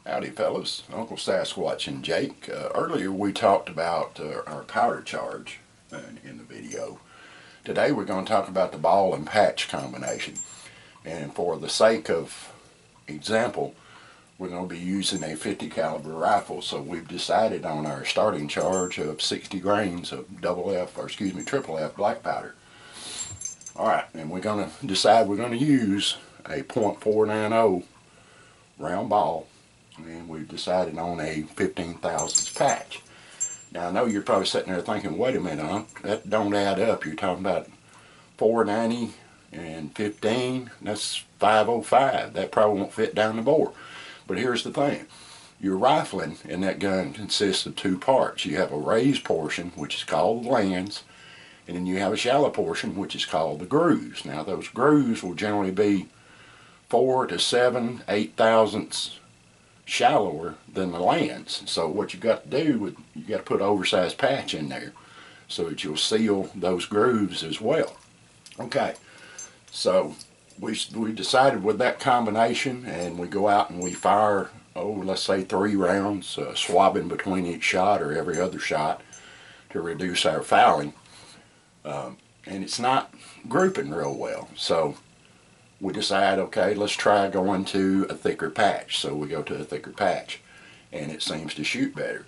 Howdy fellas, Uncle Sasquatch and Jake. Earlier we talked about our powder charge in the video. Today we're going to talk about the ball and patch combination. And for the sake of example, we're going to be using a 50 caliber rifle, so we've decided on our starting charge of 60 grains of triple F black powder. Alright, and we're going to decide we're going to use a .490 round ball. And we've decided on a 15 thousandths patch. Now I know you're probably sitting there thinking, wait a minute, that don't add up. You're talking about 490 and 15, that's 505. That probably won't fit down the bore. But here's the thing. Your rifling in that gun consists of two parts. You have a raised portion, which is called the lands, and then you have a shallow portion, which is called the grooves. Now those grooves will generally be 4 to 7, 8 thousandths shallower than the lands. So what you got to do, you got to put an oversized patch in there so that you'll seal those grooves as well. Okay, so we decided with that combination, and we go out and we fire, let's say 3 rounds, swabbing between each shot or every other shot to reduce our fouling. And it's not grouping real well. So we decide, okay, let's try going to a thicker patch. So we go to a thicker patch, and it seems to shoot better.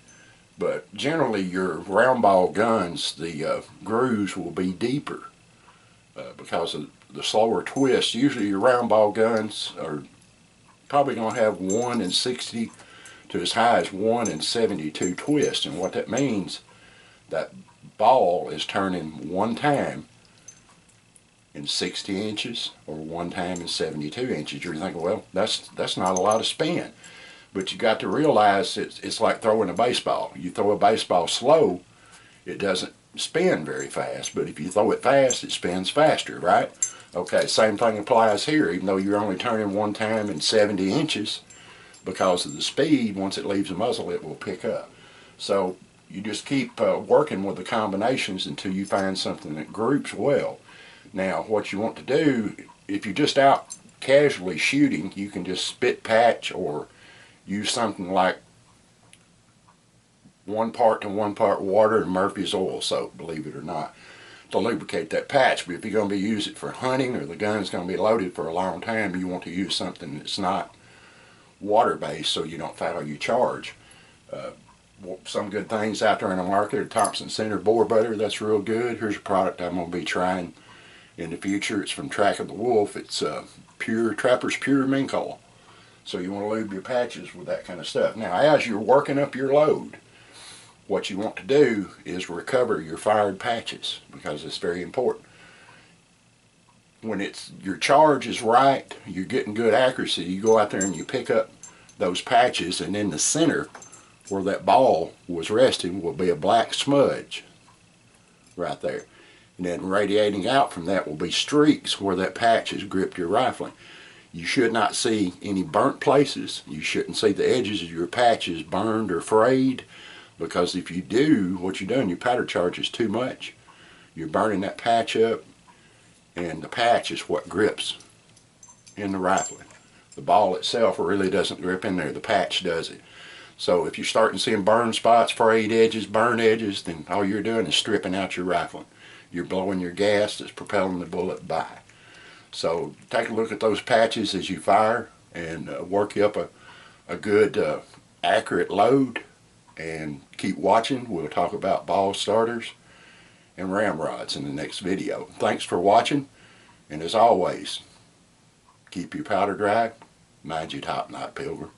But generally your round ball guns, the grooves will be deeper because of the slower twist. Usually your round ball guns are probably going to have 1 in 60 to as high as 1 in 72 twist. And what that means, that ball is turning one time in 60 inches or one time in 72 inches. You're thinking, well, that's not a lot of spin. But you got to realize it's like throwing a baseball. You throw a baseball slow, it doesn't spin very fast. But if you throw it fast, it spins faster, right? Okay, same thing applies here. Even though you're only turning one time in 70 inches, because of the speed, once it leaves the muzzle, it will pick up. So you just keep working with the combinations until you find something that groups well. Now what you want to do, if you're just out casually shooting, you can just spit patch or use something like 1 part to 1 part water and Murphy's oil soap, believe it or not, to lubricate that patch. But if you're going to be using it for hunting, or the gun's going to be loaded for a long time, you want to use something that's not water based so you don't foul your charge. Some good things out there in the market are Thompson Center boar butter. That's real good. Here's a product I'm going to be trying in the future. It's from Track of the Wolf. It's Trapper's Pure Mink Oil. So you want to lube your patches with that kind of stuff. Now as you're working up your load, what you want to do is recover your fired patches, because it's very important. When your charge is right, you're getting good accuracy, you go out there and you pick up those patches, and in the center where that ball was resting will be a black smudge right there. And then radiating out from that will be streaks where that patch has gripped your rifling. You should not see any burnt places. You shouldn't see the edges of your patches burned or frayed, because if you do, what you're doing, your powder charge is too much. You're burning that patch up, and the patch is what grips in the rifling. The ball itself really doesn't grip in there, the patch does it. So if you're starting seeing burn spots, frayed edges, burned edges, then all you're doing is stripping out your rifling. You're blowing your gas that's propelling the bullet by. So take a look at those patches as you fire, and work you up a good accurate load, and keep watching. We'll talk about ball starters and ramrods in the next video. Thanks for watching, and as always, keep your powder dry, mind your top knot, Pilgrim.